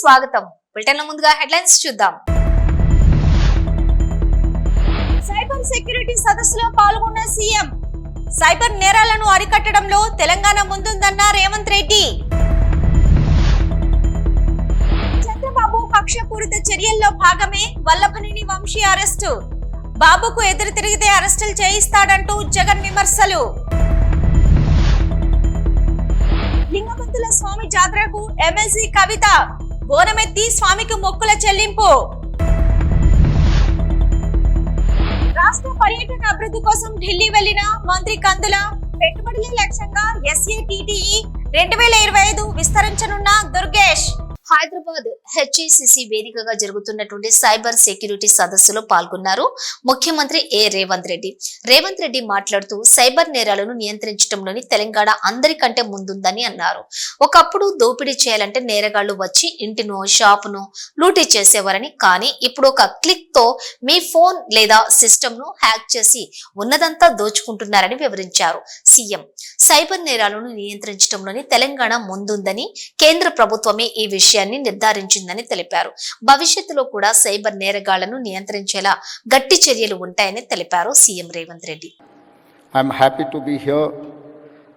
స్వాగతం. బులెటిన్ల ముందుగా హెడ్లైన్స్ చూద్దాం. సైబర్ సెక్యూరిటీ సదస్సులో పాల్గొన్న సీఎం. సైబర్ నేరాలను అరికట్టడంలో తెలంగాణ ముందుందన్న రేవంత్ రెడ్డి. చంద్రబాబు కక్షపూరిత చర్యల్లో భాగమే వల్లభనేని వంశీ అరెస్టు. బాబుకు ఎదురు తిరిగితే అరెస్టులు చేయిస్తాడంటూ జగన్ విమర్శలు. లింగమంతుల స్వామి జాతరకు ఎమ్మెల్సీ కవిత. బోనమెత్తి స్వామికి మొక్కుల చెల్లింపు. రాష్ట్ర పర్యాటక అభివృద్ధి కోసం ఢిల్లీ వెళ్లిన మంత్రి కందుల. పెట్టుబడులే లక్ష్యంగా SATTE 2025 విస్తరించనున్న దుర్గేష్. హైదరాబాద్ HECC వేదికగా జరుగుతున్నటువంటి సైబర్ సెక్యూరిటీ సదస్సులో పాల్గొన్నారు ముఖ్యమంత్రి రేవంత్ రెడ్డి. రేవంత్ రెడ్డి మాట్లాడుతూ సైబర్ నేరాలను నియంత్రించడంలోని తెలంగాణ అందరికంటే ముందుందని అన్నారు. ఒకప్పుడు దోపిడీ చేయాలంటే నేరగాళ్లు వచ్చి ఇంటినో షాపును లూటీ చేసేవారని, కానీ ఇప్పుడు ఒక క్లిక్ తో మీ ఫోన్ లేదా సిస్టమ్ ను హ్యాక్ చేసి ఉన్నదంతా దోచుకుంటున్నారని వివరించారు సీఎం. సైబర్ నేరాలను నియంత్రించడంలోని తెలంగాణ ముందుందని, కేంద్ర ప్రభుత్వమే ఈ విషయాన్ని నిర్ధారించిందని తెలిపారు. భవిష్యత్తులో కూడా సైబర్ నేరగాళ్లను నియంత్రించేలా గట్టి చర్యలు ఉంటాయని తెలిపారు CM Revanth Reddy. I am happy to be here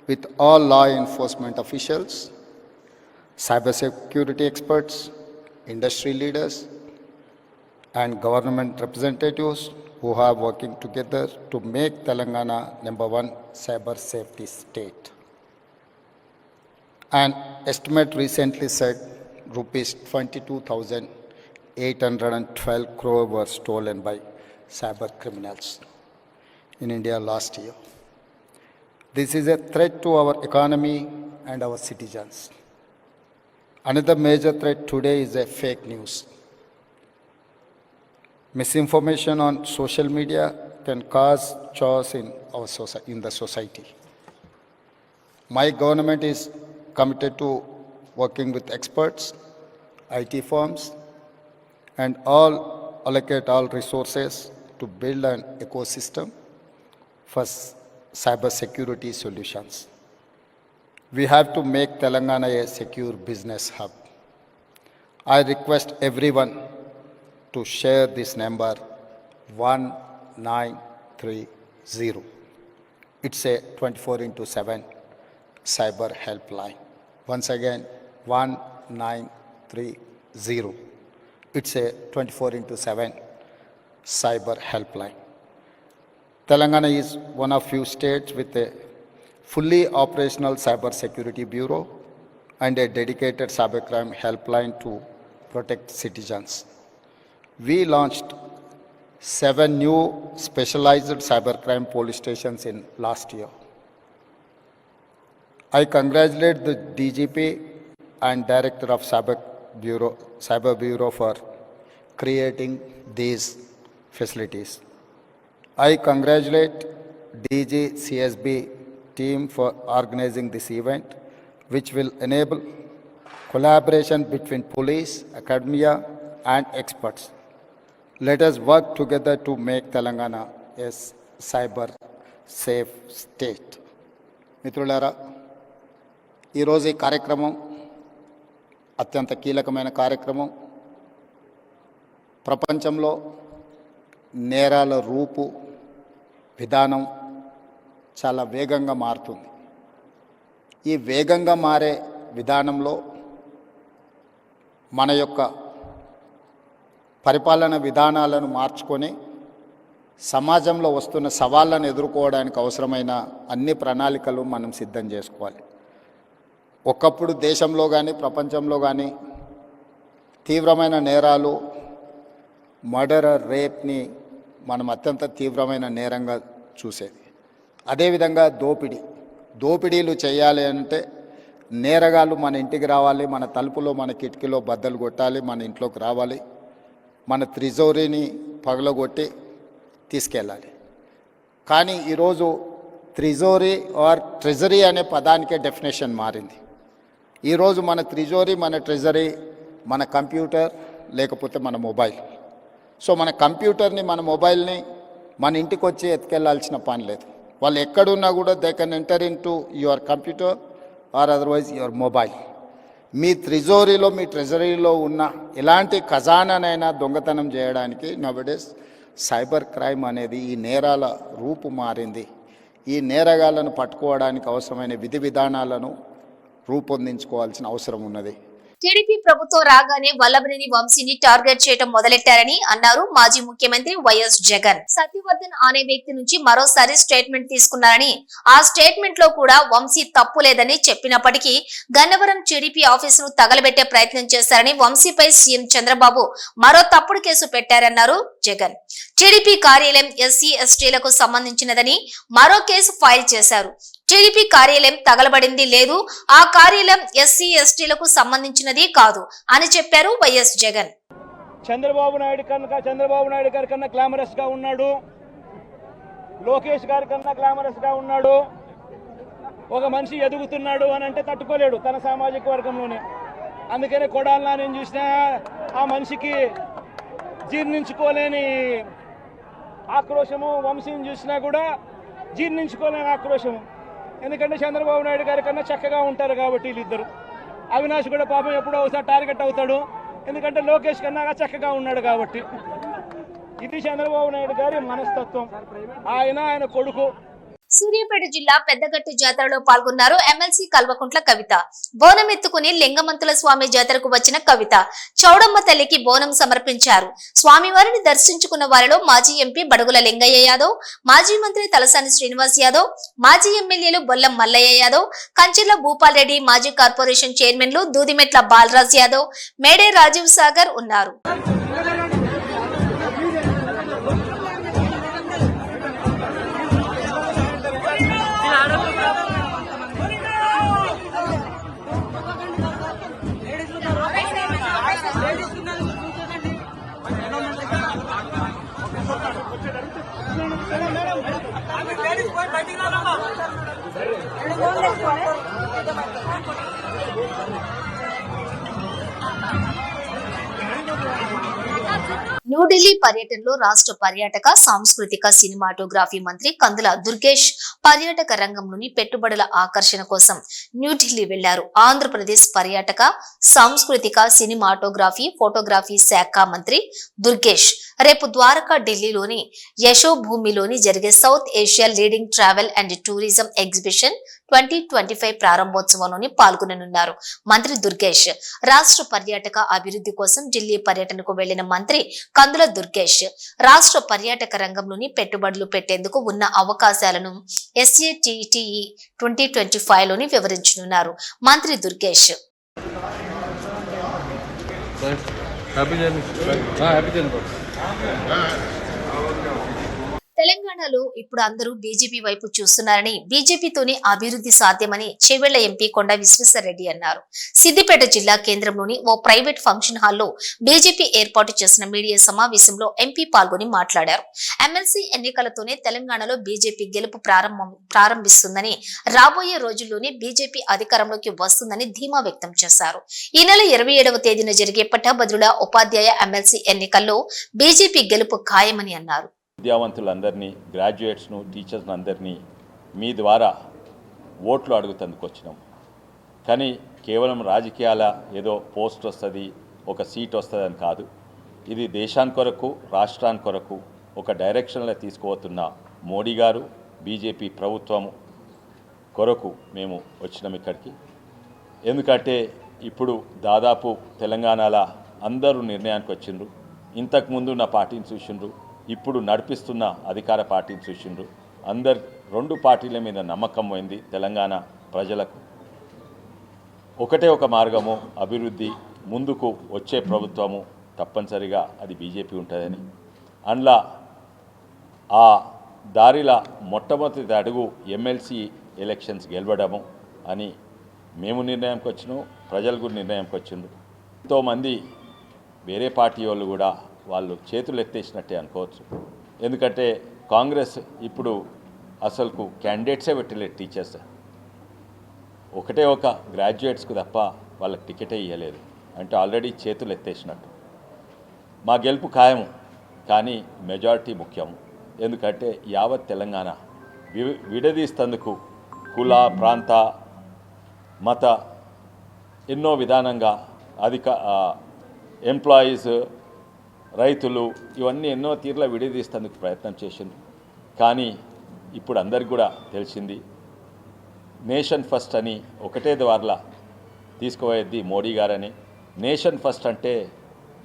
with all law enforcement officials, cyber security experts, industry leaders and government representatives who are working together to make Telangana #1 cyber safety state. An estimate recently said rupees 22,812 crore were stolen by cyber criminals in India last year. This is a threat to our economy and our citizens. Another major threat today is a fake news. Misinformation on social media can cause chaos in the society. My government is committed to working with experts, IT firms, and allocate all resources to build an ecosystem for cyber security solutions. We have to make Telangana a secure business hub. I request everyone to share this number 1930. It's a 24/7 cyber helpline. Once again, 1930. It's a 24/7 cyber helpline. Telangana is one of few states with a fully operational cyber security bureau and a dedicated cybercrime helpline to protect citizens. We launched 7 new specialized cybercrime police stations in last year. I congratulate the DGP and Director of Cyber Bureau for creating these facilities. I congratulate DG CSB team for organizing this event, which will enable collaboration between police, academia, and experts. Let us work together to make Telangana a cyber safe state. మిత్రులారా, ఈరోజు ఈ కార్యక్రమం అత్యంత కీలకమైన కార్యక్రమం. ప్రపంచంలో నేరాల రూపు విధానం చాలా వేగంగా మారుతుంది. ఈ వేగంగా మారే విధానంలో మన యొక్క పరిపాలన విధానాలను మార్చుకొని సమాజంలో వస్తున్న సవాళ్ళను ఎదుర్కోవడానికి అవసరమైన అన్ని ప్రణాళికలు మనం సిద్ధం చేసుకోవాలి. ఒకప్పుడు దేశంలో కానీ ప్రపంచంలో కానీ తీవ్రమైన నేరాలు, మర్డర్, రేప్ని మనం అత్యంత తీవ్రమైన నేరంగా చూసేది. అదేవిధంగా దోపిడీలు చేయాలి అంటే నేరగాళ్ళు మన ఇంటికి రావాలి, మన తలుపులో మన కిటికీలో బద్దలు కొట్టాలి, మన ఇంట్లోకి రావాలి, మన త్రిజోరీని పగలగొట్టి తీసుకెళ్ళాలి. కానీ ఈరోజు త్రిజోరీ ఆర్ ట్రెజరీ అనే పదానికే డెఫినేషన్ మారింది. ఈరోజు మన త్రిజోరీ, మన ట్రెజరీ మన కంప్యూటర్ లేకపోతే మన మొబైల్. సో మన కంప్యూటర్ని, మన మొబైల్ని మన ఇంటికి వచ్చి ఎత్తుకెళ్లాల్సిన పని లేదు. వాళ్ళు ఎక్కడున్నా కూడా they can enter into your computer or otherwise your mobile. మీ ట్రెజరీలో ఉన్న ఎలాంటి ఖజానానైనా దొంగతనం చేయడానికి నవడేస్ సైబర్ క్రైమ్ అనేది ఈ నేరాల రూపు మారింది. ఈ నేరగాళ్లను పట్టుకోవడానికి అవసరమైన విధి విధానాలను రూపొందించుకోవాల్సిన అవసరం ఉన్నది. టీడీపీ ప్రభుత్వం రాగానే వల్లభనేని వంశీని టార్గెట్ చేయడం మొదలెట్టారని అన్నారు మాజీ ముఖ్యమంత్రి వైఎస్ జగన్. సత్యవర్ధన్ అనే వ్యక్తి నుంచి మరోసారి స్టేట్మెంట్ తీసుకున్నారని, ఆ స్టేట్మెంట్ లో కూడా వంశీ తప్పు లేదని చెప్పినప్పటికీ గన్నవరం టీడీపీ ఆఫీసును తగలబెట్టే ప్రయత్నం చేశారని, వంశీపై సీఎం చంద్రబాబు మరో తప్పుడు కేసు పెట్టారన్నారు జగన్. టీడీపీ కార్యాలయం ఎస్సీ ఎస్టీలకు సంబంధించినదని మరో కేసు ఫైల్ చేశారు. టీడీపీ కార్యాలయం తగలబడింది లేదు, ఆ కార్యాలయం ఎస్సీ ఎస్టీలకు సంబంధించినది కాదు అని చెప్పారు వైఎస్ జగన్. చంద్రబాబు నాయుడు గారి కన్నా గ్లామరస్ గా ఉన్నాడు, లోకేష్ గారి కన్నా గ్లామరస్ గా ఉన్నాడు. ఒక మనిషి ఎదుగుతున్నాడు అని అంటే తట్టుకోలేడు తన సామాజిక వర్గంలోనే. అందుకనే కొడాలని నేను చూసినా ఆ మనిషికి జీర్ణించుకోలేని ఆక్రోశము, వంశీని చూసినా కూడా జీర్ణించుకోలేని ఆక్రోశము. ఎందుకంటే చంద్రబాబు నాయుడు గారి కన్నా చక్కగా ఉంటారు కాబట్టి వీళ్ళిద్దరు. అవినాష్ కూడా పాపం ఎప్పుడో ఒకసారి టార్గెట్ అవుతాడు, ఎందుకంటే లోకేష్ కన్నా చక్కగా ఉన్నాడు కాబట్టి. ఇది చంద్రబాబు నాయుడు గారి మనస్తత్వం. ఆయన కొడుకు. సూర్యాపేట జిల్లా పెద్దగట్టు జాతరలో పాల్గొన్నారు ఎమ్మెల్సీ కల్వకుంట్ల కవిత. బోనం ఎత్తుకుని లింగమంతుల స్వామి జాతరకు వచ్చిన కవిత చౌడమ్మ తల్లికి బోనం సమర్పించారు. స్వామివారిని దర్శించుకున్న వారిలో మాజీ ఎంపీ బడుగుల లింగయ్య యాదవ్, మాజీ మంత్రి తలసాని శ్రీనివాస్ యాదవ్, మాజీ ఎమ్మెల్యేలు బొల్లం మల్లయ్య యాదవ్, కంచెర్ల భూపాల్ రెడ్డి, మాజీ కార్పొరేషన్ చైర్మన్లు దూదిమెట్ల బాలరాజ్ యాదవ్, మేడే రాజీవ్ సాగర్ ఉన్నారు. న్యూఢిల్లీ పర్యటనలో రాష్ట్ర పర్యాటక, సాంస్కృతిక, సినిమాటోగ్రఫీ మంత్రి కందుల దుర్గేష్ పర్యాటక రంగంలోని పెట్టుబడుల ఆకర్షణ కోసం న్యూఢిల్లీ వెళ్లారు. ఆంధ్రప్రదేశ్ పర్యాటక, సాంస్కృతిక, సినిమాటోగ్రఫీ, ఫోటోగ్రఫీ శాఖ మంత్రి దుర్గేష్ రేపు ద్వారకా ఢిల్లీలోని యశోభూమిలోని జరిగే south Asia leading travel and tourism exhibition 2025 ప్రారంభోత్సవంలోని పాల్గొననున్నారు. మంత్రి దుర్గేష్ రాష్ట్ర పర్యాటక అభివృద్ధి కోసం ఢిల్లీ పర్యటనకు వెళ్లిన మంత్రి కందుల దుర్గేష్ రాష్ట్ర పర్యాటక రంగంలోని పెట్టుబడులు పెట్టేందుకు ఉన్న అవకాశాలను SATTE 2025 లోని వివరించనున్నారు. మంత్రి దుర్గేష్ తెలంగాణలో ఇప్పుడు అందరూ బీజేపీ వైపు చూస్తున్నారని, బీజేపీతోనే అభివృద్ధి సాధ్యమని చేవెళ్ల ఎంపీ కొండ విశ్వేశ్వరరెడ్డి అన్నారు. సిద్దిపేట జిల్లా కేంద్రంలోని ఓ ప్రైవేట్ ఫంక్షన్ హాల్లో బీజేపీ ఏర్పాటు చేసిన మీడియా సమావేశంలో ఎంపీ పాల్గొని మాట్లాడారు. ఎమ్మెల్సీ ఎన్నికలతోనే తెలంగాణలో బీజేపీ గెలుపు ప్రారంభిస్తుందని, రాబోయే రోజుల్లోనే బీజేపీ అధికారంలోకి వస్తుందని ధీమా వ్యక్తం చేశారు. ఈ నెల 27వ తేదీన జరిగే పట్టభద్రుల ఉపాధ్యాయ ఎమ్మెల్సీ ఎన్నికల్లో బీజేపీ గెలుపు ఖాయమని అన్నారు. విద్యావంతులందరినీ, గ్రాడ్యుయేట్స్ను, టీచర్స్ని అందరినీ మీ ద్వారా ఓట్లు అడుగుతందుకు వచ్చినాం. కానీ కేవలం రాజకీయాల ఏదో పోస్ట్ వస్తుంది, ఒక సీట్ వస్తుంది అని కాదు. ఇది దేశాని కొరకు, రాష్ట్రాని కొరకు ఒక డైరెక్షన్లో తీసుకుపోతున్న మోడీ గారు, బీజేపీ ప్రభుత్వం కొరకు మేము వచ్చినాం ఇక్కడికి. ఎందుకంటే ఇప్పుడు దాదాపు తెలంగాణలో అందరూ నిర్ణయానికి వచ్చిండ్రు. ఇంతకుముందు నా పార్టీని చూసిండ్రు, ఇప్పుడు నడిపిస్తున్న అధికార పార్టీని చూసిండ్రు. రెండు పార్టీల మీద నమ్మకం పోయింది తెలంగాణ ప్రజలకు. ఒకటే ఒక మార్గము, అభివృద్ధి, ముందుకు వచ్చే ప్రభుత్వము తప్పనిసరిగా అది బీజేపీ ఉంటుందని. అందులో ఆ దారిలో మొట్టమొదటి అడుగు ఎమ్మెల్సీ ఎలక్షన్స్ గెలవడము అని మేము నిర్ణయంకి వచ్చినాం, ప్రజలు కూడా నిర్ణయంకి వచ్చిండ్రు. ఎంతోమంది వేరే పార్టీ వాళ్ళు కూడా వాళ్ళు చేతులు ఎత్తేసినట్టే అనుకోవచ్చు. ఎందుకంటే కాంగ్రెస్ ఇప్పుడు అసలుకు క్యాండిడేట్సే పెట్టలేదు. టీచర్స్ ఒకటే ఒక గ్రాడ్యుయేట్స్కు తప్ప వాళ్ళకి టికెటే ఇవ్వలేదు. అంటే ఆల్రెడీ చేతులు ఎత్తేసినట్టు. మా గెలుపు ఖాయము, కానీ మెజారిటీ ముఖ్యం. ఎందుకంటే యావత్ తెలంగాణ విడదీస్తందుకు కుల, ప్రాంత, మత ఎన్నో విధానంగా ఎంప్లాయీస్, రైతులు ఇవన్నీ ఎన్నో తీరులో విడదీసేందుకు ప్రయత్నం చేసింది. కానీ ఇప్పుడు అందరికి కూడా తెలిసింది నేషన్ ఫస్ట్ అని ఒకటే ద్వారాల తీసుకుపోయేది మోడీ గారని. నేషన్ ఫస్ట్ అంటే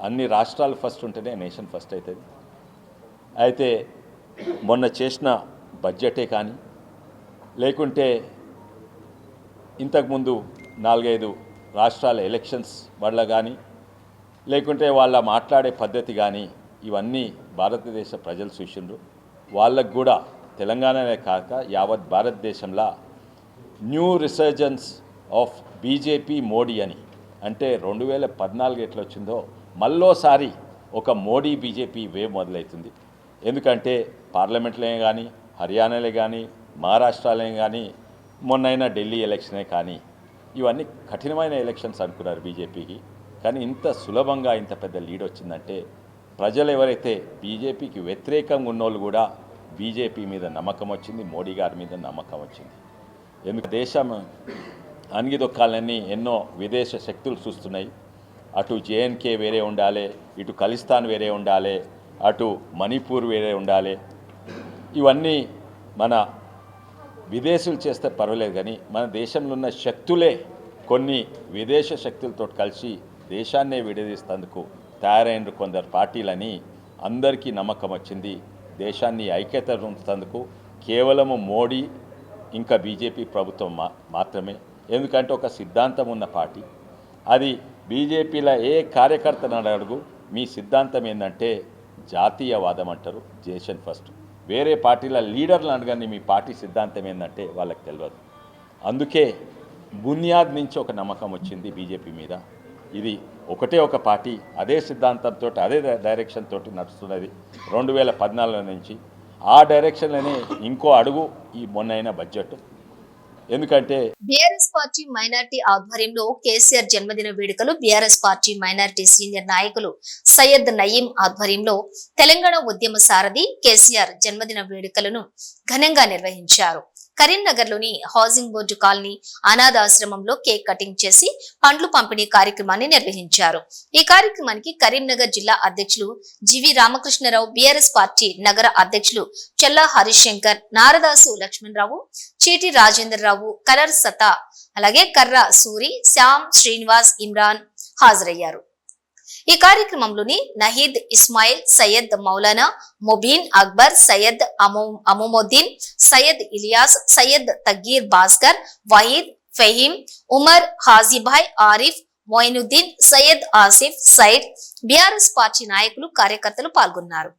అన్ని రాష్ట్రాలు ఫస్ట్ ఉంటేనే నేషన్ ఫస్ట్ అవుతుంది. అయితే మొన్న చేసిన బడ్జెటే కానీ లేకుంటే ఇంతకుముందు 4-5 రాష్ట్రాల ఎలక్షన్స్ వల్ల కానీ లేకుంటే వాళ్ళ మాట్లాడే పద్ధతి కానీ ఇవన్నీ భారతదేశ ప్రజలు చూసిండ్రు. వాళ్ళకు కూడా తెలంగాణనే కాక యావత్ భారతదేశంలో new resurgence of BJP Modi అని, అంటే 2014 ఎట్లా వచ్చిందో మళ్ళోసారి ఒక మోడీ బీజేపీ వేవ్ మొదలవుతుంది. ఎందుకంటే పార్లమెంట్లో కానీ, హర్యానాలో కానీ, మహారాష్ట్రలో కానీ, మొన్నైనా ఢిల్లీ ఎలక్షనే కానీ ఇవన్నీ కఠినమైన ఎలక్షన్స్ అనుకున్నారు బీజేపీకి. కానీ ఇంత సులభంగా ఇంత పెద్ద లీడ్ వచ్చిందంటే ప్రజలు ఎవరైతే బీజేపీకి వ్యతిరేకంగా ఉన్నోళ్ళు కూడా బీజేపీ మీద నమ్మకం వచ్చింది, మోడీ గారి మీద నమ్మకం వచ్చింది. ఎందుకు దేశం అణిగిదొక్కాలని ఎన్నో విదేశ శక్తులు చూస్తున్నాయి. అటు జేఎన్కే వేరే ఉండాలి, ఇటు ఖలిస్తాన్ వేరే ఉండాలి, అటు మణిపూర్ వేరే ఉండాలి. ఇవన్నీ మన విదేశీయులు చేస్తే పర్వాలేదు, కానీ మన దేశంలో ఉన్న శక్తులే కొన్ని విదేశ శక్తులతో కలిసి దేశాన్నే విడదీసేందుకు తయారైన కొందరు పార్టీలని అందరికీ నమ్మకం వచ్చింది. దేశాన్ని ఐక్యత ఉంచేందుకు కేవలము మోడీ ఇంకా బీజేపీ ప్రభుత్వం మాత్రమే. ఎందుకంటే ఒక సిద్ధాంతం ఉన్న పార్టీ అది. బీజేపీలో ఏ కార్యకర్తను అడుగు మీ సిద్ధాంతం ఏంటంటే జాతీయవాదం అంటారు, నేషన్ ఫస్ట్. వేరే పార్టీల లీడర్లు అడగని మీ పార్టీ సిద్ధాంతం ఏంటంటే వాళ్ళకి తెలియదు. అందుకే బునియాద్ నుంచి ఒక నమ్మకం వచ్చింది బీజేపీ మీద. ఇది ఒకటే ఒక పార్టీ, అదే సిద్ధాంతంతో అదే డైరెక్షన్ తోటి నడుస్తున్నది 2014 నుంచి. ఆ డైరెక్షన్లోనే ఇంకో అడుగు ఈ మొన్నైన బడ్జెట్. ఎందుకంటే బీఆర్ఎస్ పార్టీ మైనార్టీ ఆధ్వర్యంలో కేసీఆర్ జన్మదిన వేడుకలు బీఆర్ఎస్ పార్టీ మైనార్టీ సీనియర్ నాయకులు సయ్యద్ నయీం ఆధ్వర్యంలో తెలంగాణ ఉద్యమ సారథి కేసీఆర్ జన్మదిన వేడుకలను ఘనంగా నిర్వహించారు. కరీంనగర్లోని హౌసింగ్ బోర్డు కాలనీ అనాథాశ్రమంలో కేక్ కటింగ్ చేసి పండ్లు పంపిణీ కార్యక్రమాన్ని నిర్వహించారు. ఈ కార్యక్రమానికి కరీంనగర్ జిల్లా అధ్యక్షులు జివి రామకృష్ణరావు, బీఆర్ఎస్ పార్టీ నగర అధ్యక్షులు చెల్లా హరీష్ శంకర్, నారదాసు లక్ష్మణరావు, చీటి రాజేంద్రరావు, కలర్ సతా, అలాగే కర్ర సూరి, శ్యామ్, శ్రీనివాస్, ఇమ్రాన్ హాజరయ్యారు. ఈ కార్యక్రమంలోని నహీద్ ఇస్మాయిల్, సయ్యద్ మౌలానా, ముబీన్ అక్బర్, సయ్యద్ అమోముద్దీన్, సయ్యద్ ఇలియాస్, సయ్యద్ తగ్గీర్ భాస్కర్, వహీద్, ఫహీం, ఉమర్, హాజీభాయ్, ఆరిఫ్, మొయినుద్దీన్, సయ్యద్ ఆసిఫ్, సైడ్, బీఆర్ఎస్ పార్టీ నాయకులు, కార్యకర్తలు పాల్గొన్నారు.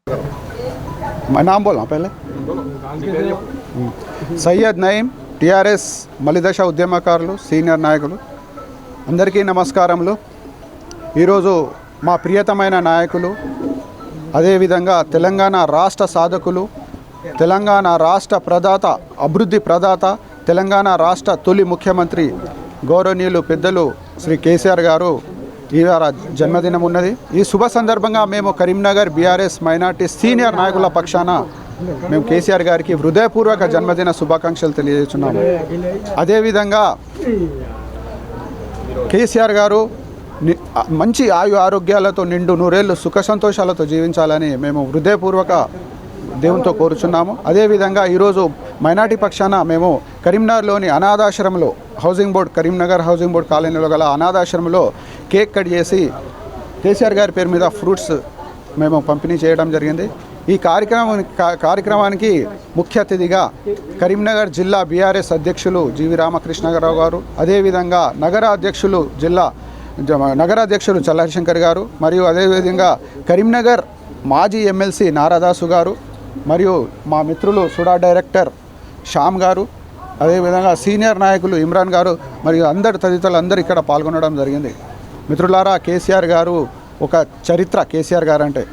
సయ్యద్ నయీం, టీఆర్ఎస్ మలిదశ ఉద్యమకారులు, సీనియర్ నాయకులు అందరికీ నమస్కారములు. ఈరోజు మా ప్రియతమైన నాయకులు, అదేవిధంగా తెలంగాణ రాష్ట్ర సాధకులు, తెలంగాణ రాష్ట్ర ప్రదాత, అభివృద్ధి ప్రదాత, తెలంగాణ రాష్ట్ర తొలి ముఖ్యమంత్రి గౌరవనీయులు పెద్దలు శ్రీ కేసీఆర్ గారు ఇవాళ జన్మదినం ఉన్నది. ఈ శుభ సందర్భంగా మేము కరీంనగర్ బీఆర్ఎస్ మైనార్టీ సీనియర్ నాయకుల పక్షాన మేము కేసీఆర్ గారికి హృదయపూర్వక జన్మదిన శుభాకాంక్షలు తెలియజేస్తున్నాము. అదేవిధంగా కేసీఆర్ గారు మంచి ఆయు ఆరోగ్యాలతో నిండు నూరేళ్లు సుఖ సంతోషాలతో జీవించాలని మేము హృదయపూర్వక దేవునితో కోరుచున్నాము. అదేవిధంగా ఈరోజు మైనార్టీ పక్షాన మేము కరీంనగర్లోని అనాథాశ్రమంలో కరీంనగర్ హౌసింగ్ బోర్డ్ కాలనీలో గల అనాథాశ్రమంలో కేక్ కట్ చేసి కేసీఆర్ గారి పేరు మీద ఫ్రూట్స్ మేము పంపిణీ చేయడం జరిగింది. ఈ కార్యక్రమానికి ముఖ్య అతిథిగా కరీంనగర్ జిల్లా బీఆర్ఎస్ అధ్యక్షులు జివి రామకృష్ణరావు గారు, అదేవిధంగా నగర అధ్యక్షులు చల్లశంకర్ గారు, మరియు అదేవిధంగా కరీంనగర్ మాజీ ఎమ్మెల్సీ నారదాసు గారు, మరియు మా మిత్రులు సుడా డైరెక్టర్ శ్యామ్ గారు, అదేవిధంగా సీనియర్ నాయకులు ఇమ్రాన్ గారు, మరియు తదితరులు అందరూ ఇక్కడ పాల్గొనడం జరిగింది. మిత్రులారా, కేసీఆర్ గారు ఒక చరిత్ర. కేసీఆర్ గారు అంటే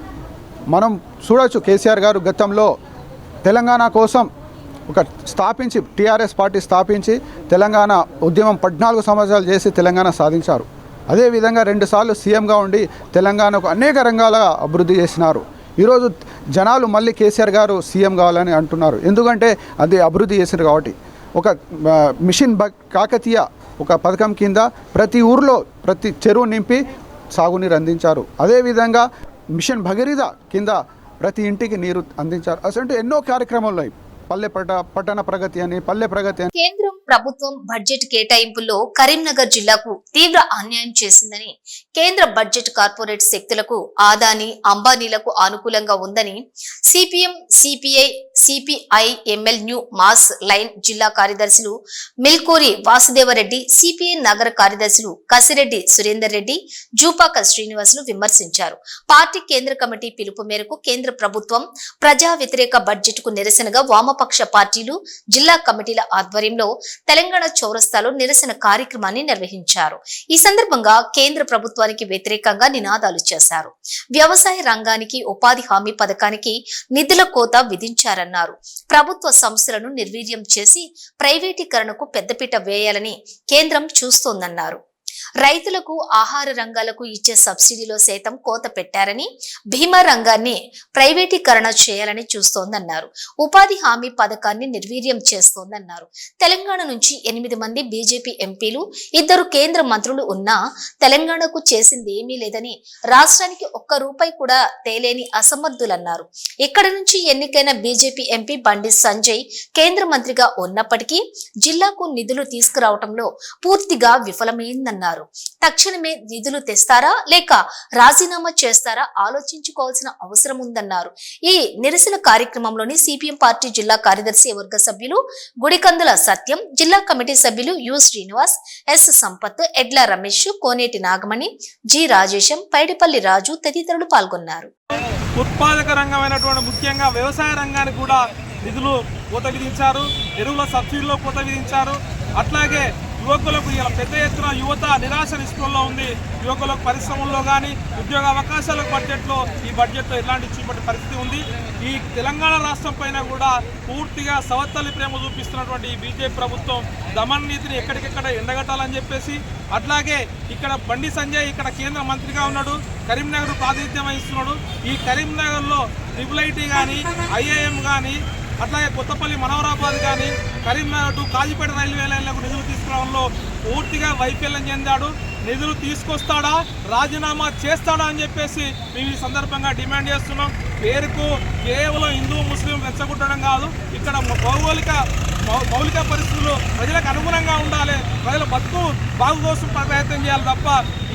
మనం చూడవచ్చు, కేసీఆర్ గారు గతంలో తెలంగాణ కోసం టీఆర్ఎస్ పార్టీ స్థాపించి తెలంగాణ ఉద్యమం 14 సంవత్సరాలు చేసి తెలంగాణ సాధించారు. అదేవిధంగా 2 సార్లు సీఎంగా ఉండి తెలంగాణకు అనేక రంగాల అభివృద్ధి చేసినారు. ఈరోజు జనాలు మళ్ళీ కేసీఆర్ గారు సీఎం కావాలని అంటున్నారు. ఎందుకంటే అది అభివృద్ధి చేసినారు కాబట్టి. ఒక మిషన్ కాకతీయ ఒక పథకం కింద ప్రతి ఊర్లో ప్రతి చెరువు నింపి సాగునీరు అందించారు. అదేవిధంగా మిషన్ భగీరథ కింద ప్రతి ఇంటికి నీరు అందించారు. అసలు ఎన్నో కార్యక్రమాలు పట్టణ ప్రగతి అని పల్లె ప్రగతి అని. కేంద్రం ప్రభుత్వం బడ్జెట్ కేటాయింపుల్లో కరీంనగర్ జిల్లాకు తీవ్ర అన్యాయం చేసిందని, కేంద్ర బడ్జెట్ కార్పొరేట్ శక్తులకు ఆదాని అంబానీలకు అనుకూలంగా ఉందని CPM, CPI, CPIML new mass line జిల్లా కార్యదర్శులు మిల్కూరి వాసుదేవరెడ్డి, సిపిఐ నగర కార్యదర్శులు కసిరెడ్డి సురేందర్ రెడ్డి, జూపాక శ్రీనివాసులు విమర్శించారు. పార్టీ కేంద్ర కమిటీ పిలుపు మేరకు కేంద్ర ప్రభుత్వం ప్రజా వ్యతిరేక బడ్జెట్ కు నిరసనగా వామపక్ష పార్టీలు జిల్లా కమిటీల ఆధ్వర్యంలో తెలంగాణ చౌరస్తాలో నిరసన కార్యక్రమాన్ని నిర్వహించారు. ఈ సందర్భంగా కేంద్ర ప్రభుత్వానికి వ్యతిరేకంగా నినాదాలు చేశారు. వ్యవసాయ రంగానికి ఉపాధి హామీ పథకానికి నిధుల కోత విధించారన్నారు. ప్రభుత్వ సంస్థలను నిర్వీర్యం చేసి ప్రైవేటీకరణకు పెద్దపీట వేయాలని కేంద్రం చూస్తోందన్నారు. రైతులకు ఆహార రంగాలకు ఇచ్చే సబ్సిడీలో సైతం కోత పెట్టారని, భీమా రంగాన్ని ప్రైవేటీకరణ చేయాలని చూస్తోందన్నారు. ఉపాధి హామీ పథకాన్ని నిర్వీర్యం చేస్తోందన్నారు. తెలంగాణ నుంచి 8 మంది బీజేపీ ఎంపీలు, 2 కేంద్ర మంత్రులు ఉన్నా తెలంగాణకు చేసింది ఏమీ లేదని, రాష్ట్రానికి ఒక్క రూపాయి కూడా తేలేని అసమర్థులన్నారు. ఇక్కడ నుంచి ఎన్నికైన బీజేపీ ఎంపీ బండి సంజయ్ కేంద్ర మంత్రిగా ఉన్నప్పటికీ జిల్లాకు నిధులు తీసుకురావడంలో పూర్తిగా విఫలమైందన్నారు. తక్షణమే నిధులు తెస్తారా లేక రాజీనామా చేస్తారా ఆలోచించుకోవాల్సిన అవసరం ఉందన్నారు. ఈ నిరసన కార్యక్రమంలోని సిపిఎం పార్టీ జిల్లా కార్యదర్శి వర్గ సభ్యులు గుడికందుల సత్యం, జిల్లా కమిటీ సభ్యులు యు శ్రీనివాస్, ఎస్ సంపత్, ఎడ్ల రమేష్, కోనేటి నాగమణి, జి రాజేశం, పైడిపల్లి రాజు తదితరులు పాల్గొన్నారు. ఉత్పాదక రంగమైనటువంటి ముఖ్యంగా వ్యవసాయ రంగానికి కూడా నిధులు కోత విధించారు. ఎరువుల సబ్సిడీలో కోత విధించారు. అట్లాగే యువకులకు ఇలా పెద్ద ఎత్తున యువత నిరాశ నిస్పృహలో ఉంది. యువకులకు పరిశ్రమల్లో కానీ ఉద్యోగ అవకాశాల బడ్జెట్లో ఈ బడ్జెట్లో ఎలాంటి చూపటి పరిస్థితి ఉంది. ఈ తెలంగాణ రాష్ట్రం పైన కూడా పూర్తిగా సవత్తల్లి ప్రేమ చూపిస్తున్నటువంటి ఈ బీజేపీ ప్రభుత్వం దమన్ నీతిని ఎక్కడికెక్కడ ఎండగట్టాలని చెప్పేసి, అట్లాగే ఇక్కడ బండి సంజయ్ ఇక్కడ కేంద్ర మంత్రిగా ఉన్నాడు, కరీంనగర్ ప్రాతినిధ్యం వహిస్తున్నాడు. ఈ కరీంనగర్లో ట్రిపుల్ కానీ ఐఐఎం కానీ అట్లాగే కొత్తపల్లి మనోహరాబాద్ కానీ కరీంనగర్ టు కాజీపేట రైల్వే లైన్లకు నిధులు తీసుకురావడంలో పూర్తిగా వైఫల్యం చెందాడు. నిధులు తీసుకొస్తాడా, రాజీనామా చేస్తాడా అని చెప్పేసి మేము ఈ సందర్భంగా డిమాండ్ చేస్తున్నాం. పేరుకు కేవలం హిందూ ముస్లిం రెచ్చగొట్టడం కాదు, ఇక్కడ మౌలిక పరిస్థితులు ప్రజలకు అనుగుణంగా ఉండాలి, ప్రజల బతుకు బాగు కోసం ప్రయత్నం చేయాలి తప్ప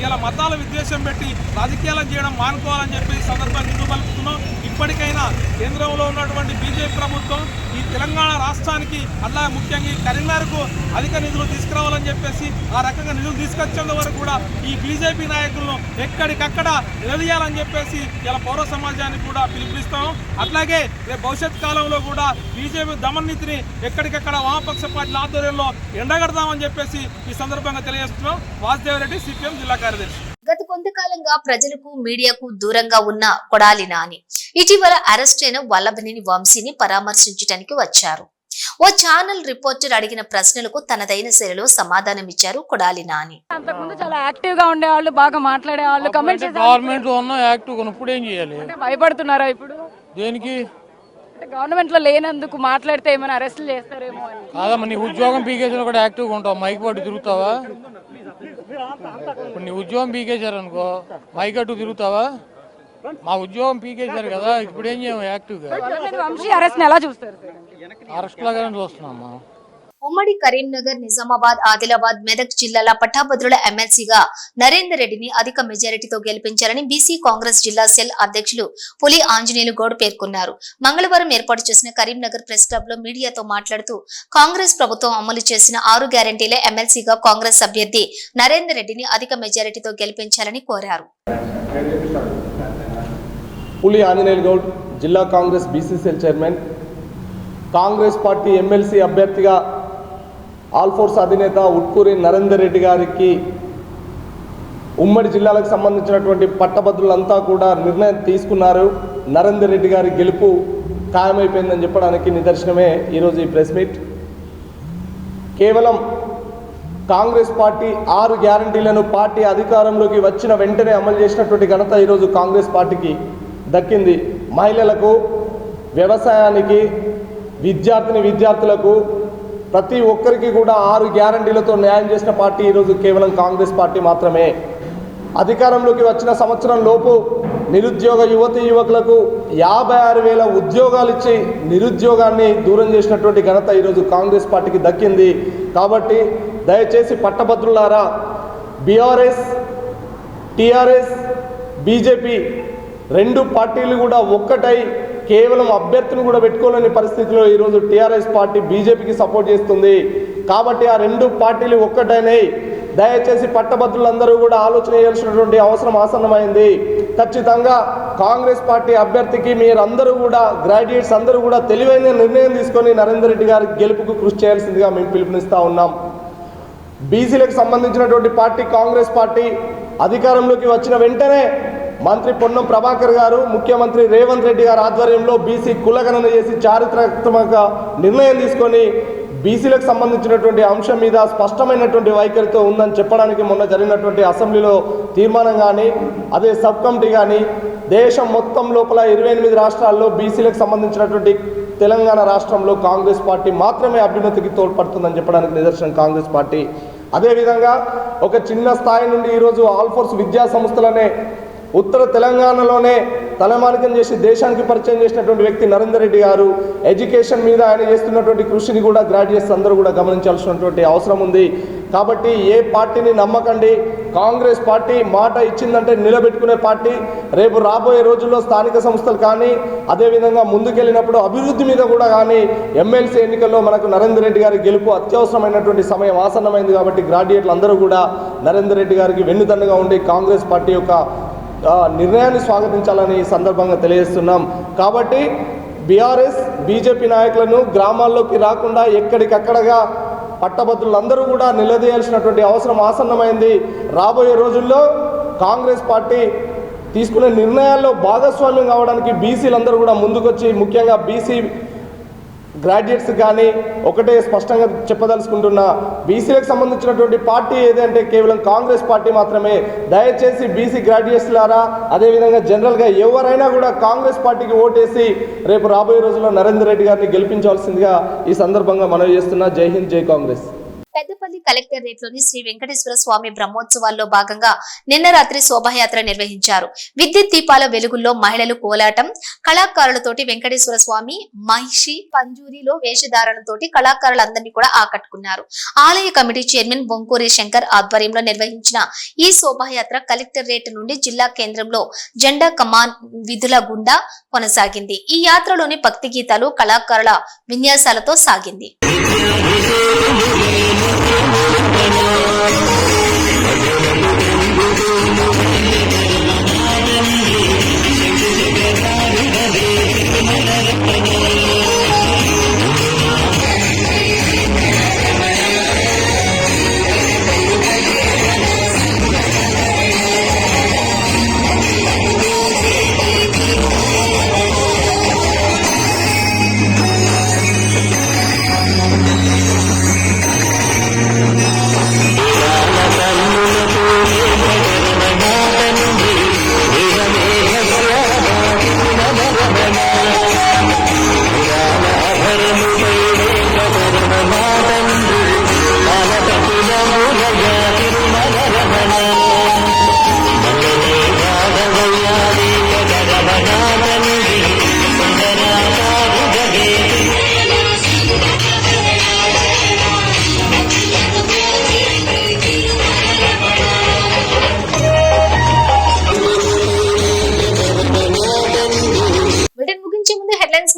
ఇలా మతాల విద్వేషం పెట్టి రాజకీయాలను చేయడం మానుకోవాలని చెప్పి ఈ సందర్భంగా నిధులు పలుకుతున్నాం. ఇప్పటికైనా కేంద్రంలో ఉన్నటువంటి బీజేపీ ప్రభుత్వం ఈ తెలంగాణ రాష్ట్రానికి అట్లాగే ముఖ్యంగా ఈ కరీంనగర్కు అధిక నిధులు తీసుకురావాలని చెప్పేసి ఆ రకంగా నిధులు తీసుకొచ్చేంత వరకు కూడా ఈ బీజేపీ నాయకులను ఎక్కడికక్కడ నిలదీయాలని చెప్పేసి ఇలా పౌర సమాజానికి కూడా పిలుపునిస్తాం. అట్లాగే రేపు భవిష్యత్ కాలంలో కూడా బీజేపీ దమన్ నీతిని ఎక్కడికక్కడ వామపక్ష పార్టీల ఆధ్వర్యంలో ఎండగడతామని చెప్పేసి ఈ సందర్భంగా తెలియజేస్తున్నాం. వాసుదేవరెడ్డి, సిపిఎం జిల్లా కార్యదర్శి. గత కొంతకాలంగా ప్రజలకు మీడియాకు దూరంగా ఉన్న కొడాలి నాని ఇటీవల అరెస్ట్ అయిన వల్లభనేని వంశీని పరామర్శించడానికి వచ్చారు. ఓ ఛానల్ రిపోర్టర్ అడిగిన ప్రశ్నలకు తనదైన శైలిలో సమాధానమిచ్చారు కొడాలి నాని. అంతకుముందు చాలా యాక్టివ్ గా ఉండేవాళ్ళు, బాగా మాట్లాడేవాళ్ళు, కమెంట్స్ గవర్నమెంట్ లో ఉన్న యాక్టివ్ ఇప్పుడు ఏం చేయాలి? భయపడుతున్నారా ఇప్పుడు? దేనికి? గవర్నమెంట్ లో లేనందుకు మాట్లాడితే ఏమైనా అరెస్టులు చేస్తారేమో అని. కాదమ్మా, నీ ఉద్యోగం పీకేసిన కూడా యాక్టివ్గా ఉంటావు, మైక్ పట్టు తిరుగుతావా? ఇప్పుడు నీ ఉద్యోగం పీకేశారు అనుకో, మైక్ అట్టు తిరుగుతావా? మా ఉద్యోగం పీకేశారు కదా, ఇప్పుడు ఏం చేయము యాక్టివ్గా. వంశీ అరెస్ట్ ఎలా చూస్తారు? అరెస్ట్ లాగానే చూస్తున్నామ్మా. ఉమ్మడి కరీంనగర్, నిజామాబాద్, ఆదిలాబాద్, మెదక్ జిల్లాల పట్టాభద్రుల ఎమ్మెల్సీగా నరేందర్ రెడ్డిని అధిక మెజారిటీతో గెలిపించారని బీసీ కాంగ్రెస్ జిల్లా సెల్ అధ్యక్షులు పులి ఆంజనేయులు గౌడ్ పేర్కొన్నారు. మంగళవారం ఏర్పాటు చేసిన కరీంనగర్ ప్రెస్ క్లబ్ లో మీడియాతో మాట్లాడుతూ కాంగ్రెస్ ప్రభుత్వం అమలు చేసిన 6 గ్యారంటీల ఎమ్మెల్సీగా కాంగ్రెస్ అభ్యర్థి నరేందర్ రెడ్డిని అధిక మెజారిటీతో గెలిపించాలని కోరారు. పులి ఆంజనేయులు గౌడ్, జిల్లా Congress BC cell chairman. Congress party MLC అభ్యర్థిగా ఆల్ఫోర్స్ అధినేత ఉట్కూరి నరేందర్ రెడ్డి గారికి ఉమ్మడి జిల్లాలకు సంబంధించినటువంటి పట్టభద్రులంతా కూడా నిర్ణయం తీసుకున్నారు. నరేందర్ రెడ్డి గారి గెలుపు ఖాయమైపోయిందని చెప్పడానికి నిదర్శనమే ఈరోజు ఈ ప్రెస్ మీట్. కేవలం కాంగ్రెస్ పార్టీ 6 గ్యారంటీలను పార్టీ అధికారంలోకి వచ్చిన వెంటనే అమలు చేసినటువంటి ఘనత ఈరోజు కాంగ్రెస్ పార్టీకి దక్కింది. మహిళలకు, వ్యవసాయానికి, విద్యార్థులకు ప్రతి ఒక్కరికి కూడా 6 గ్యారంటీలతో న్యాయం చేసిన పార్టీ ఈరోజు కేవలం కాంగ్రెస్ పార్టీ మాత్రమే. అధికారంలోకి వచ్చిన సంవత్సరం లోపు నిరుద్యోగ యువతీ యువకులకు 56,000 ఉద్యోగాలు ఇచ్చి నిరుద్యోగాన్ని దూరం చేసినటువంటి ఘనత ఈరోజు కాంగ్రెస్ పార్టీకి దక్కింది. కాబట్టి దయచేసి పట్టభద్రులారా, బీఆర్ఎస్, టీఆర్ఎస్, బీజేపీ 2 పార్టీలు కూడా ఒక్కటై కేవలం అభ్యర్థిని కూడా పెట్టుకోలేని పరిస్థితిలో ఈరోజు టీఆర్ఎస్ పార్టీ బీజేపీకి సపోర్ట్ చేస్తుంది. కాబట్టి ఆ 2 పార్టీలు ఒక్కటైనాయి. దయచేసి పట్టభద్రులందరూ కూడా ఆలోచన చేయాల్సినటువంటి అవసరం ఆసన్నమైంది. ఖచ్చితంగా కాంగ్రెస్ పార్టీ అభ్యర్థికి మీరందరూ కూడా, గ్రాడ్యుయేట్స్ అందరూ కూడా తెలివైన నిర్ణయం తీసుకొని నరేందర్ రెడ్డి గారి గెలుపుకు కృషి చేయాల్సిందిగా మేము పిలుపునిస్తూ ఉన్నాం. బీసీలకు సంబంధించినటువంటి పార్టీ కాంగ్రెస్ పార్టీ అధికారంలోకి వచ్చిన వెంటనే మంత్రి పొన్నం ప్రభాకర్ గారు, ముఖ్యమంత్రి రేవంత్ రెడ్డి గారి ఆధ్వర్యంలో బీసీ కులగణన చేసి చారిత్రాత్మక నిర్ణయం తీసుకొని బీసీలకు సంబంధించినటువంటి అంశం మీద స్పష్టమైనటువంటి వైఖరితో ఉందని చెప్పడానికి మొన్న జరిగినటువంటి అసెంబ్లీలో తీర్మానం కానీ, అదే సబ్ కమిటీ కానీ, దేశం మొత్తం లోపల 28 రాష్ట్రాల్లో బీసీలకు సంబంధించినటువంటి తెలంగాణ రాష్ట్రంలో కాంగ్రెస్ పార్టీ మాత్రమే అభ్యున్నతికి తోడ్పడుతుందని చెప్పడానికి నిదర్శనం కాంగ్రెస్ పార్టీ. అదేవిధంగా ఒక చిన్న స్థాయి నుండి ఈరోజు ఆల్ఫోర్స్ విద్యా సంస్థలనే ఉత్తర తెలంగాణలోనే తలమానికం చేసి దేశానికి పరిచయం చేసినటువంటి వ్యక్తి నరేందర్ రెడ్డి గారు. ఎడ్యుకేషన్ మీద ఆయన చేస్తున్నటువంటి కృషిని కూడా గ్రాడ్యుయేట్స్ అందరూ కూడా గమనించాల్సినటువంటి అవసరం ఉంది. కాబట్టి ఏ పార్టీని నమ్మకండి. కాంగ్రెస్ పార్టీ మాట ఇచ్చిందంటే నిలబెట్టుకునే పార్టీ. రేపు రాబోయే రోజుల్లో స్థానిక సంస్థలు కానీ, అదేవిధంగా ముందుకెళ్ళినప్పుడు అభివృద్ధి మీద కూడా కానీ ఎమ్మెల్సీ ఎన్నికల్లో మనకు నరేందర్ రెడ్డి గారి గెలుపు అత్యవసరమైనటువంటి సమయం ఆసన్నమైంది. కాబట్టి గ్రాడ్యుయేట్లు అందరూ కూడా నరేందర్ రెడ్డి గారికి వెన్నుదన్నుగా ఉండి కాంగ్రెస్ పార్టీ యొక్క నిర్ణయాన్ని స్వాగతించాలని ఈ సందర్భంగా తెలియజేస్తున్నాం. కాబట్టి బీఆర్ఎస్, బీజేపీ నాయకులను గ్రామాల్లోకి రాకుండా ఎక్కడికక్కడగా పట్టభద్రులందరూ కూడా నిలదీయాల్సినటువంటి అవసరం ఆసన్నమైంది. రాబోయే రోజుల్లో కాంగ్రెస్ పార్టీ తీసుకునే నిర్ణయాల్లో భాగస్వామ్యం కావడానికి బీసీలందరూ కూడా ముందుకొచ్చి, ముఖ్యంగా బీసీ గ్రాడ్యుయేట్స్ కానీ ఒకటే స్పష్టంగా చెప్పదలుచుకుంటున్నా, బీసీలకు సంబంధించినటువంటి పార్టీ ఏదంటే కేవలం కాంగ్రెస్ పార్టీ మాత్రమే. దయచేసి బీసీ గ్రాడ్యుయేట్స్ లారా, అదేవిధంగా జనరల్గా ఎవరైనా కూడా కాంగ్రెస్ పార్టీకి ఓటేసి రేపు రాబోయే రోజుల్లో నరేందర్ రెడ్డి గారిని గెలిపించాల్సిందిగా ఈ సందర్భంగా మనవి చేస్తున్నా. జై హింద్, జై కాంగ్రెస్. పెద్దపల్లి కలెక్టరేట్ లోని శ్రీ వెంకటేశ్వర స్వామి బ్రహ్మోత్సవాల్లో భాగంగా నిన్న రాత్రి శోభాయాత్ర నిర్వహించారు. విద్యుత్ దీపాల వెలుగుల్లో మహిళలు కోలాటం, కళాకారులతోటి వెంకటేశ్వర స్వామి, మహిషి, పంజూరిలో వేషధారణతోటి కళాకారులందరినీ కూడా ఆకట్టుకున్నారు. ఆలయ కమిటీ చైర్మన్ బొంకూరి శంకర్ ఆధ్వర్యంలో నిర్వహించిన ఈ శోభాయాత్ర కలెక్టరేట్ నుండి జిల్లా కేంద్రంలో జెండా కమాన్ విధుల గుండా కొనసాగింది. ఈ యాత్రలోని భక్తి గీతాలు, కళాకారుల విన్యాసాలతో సాగింది.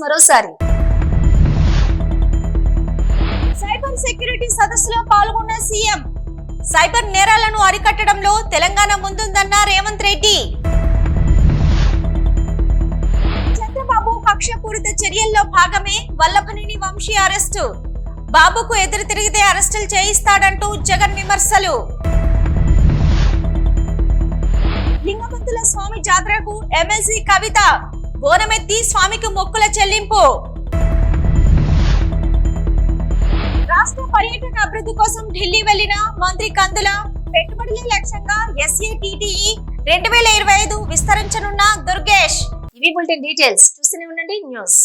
మరోసారి సైబర్ సెక్యూరిటీ సదస్సులో పాల్గొన్న సీఎం. సైబర్ నేరాలను అరికట్టడంలో తెలంగాణ ముందుందన్న రేవంత్ రెడ్డి. చంద్రబాబు కక్షపూరిత చర్యల్లో భాగమే వల్లభనేని వంశీ అరెస్టు. బాబుకు ఎదురు తిరిగితే అరెస్టులు చేయిస్తాడంటూ జగన్ విమర్శలు. లింగమంతుల స్వామి జాతరకు ఎమ్మెల్సీ కవిత. బోనమెత్తి స్వామికి మొక్కుల చెల్లింపు. రాష్ట్ర పర్యాటక అభివృద్ధి కోసం ఢిల్లీ వెళ్లిన మంత్రి కందుల. పెట్టుబడులే లక్ష్యంగా SATTE 2025 విస్తరించనున్న దుర్గేష్. ఇవి బులెటిన్ డీటెయిల్స్. చూస్తూనే ఉండండి న్యూస్.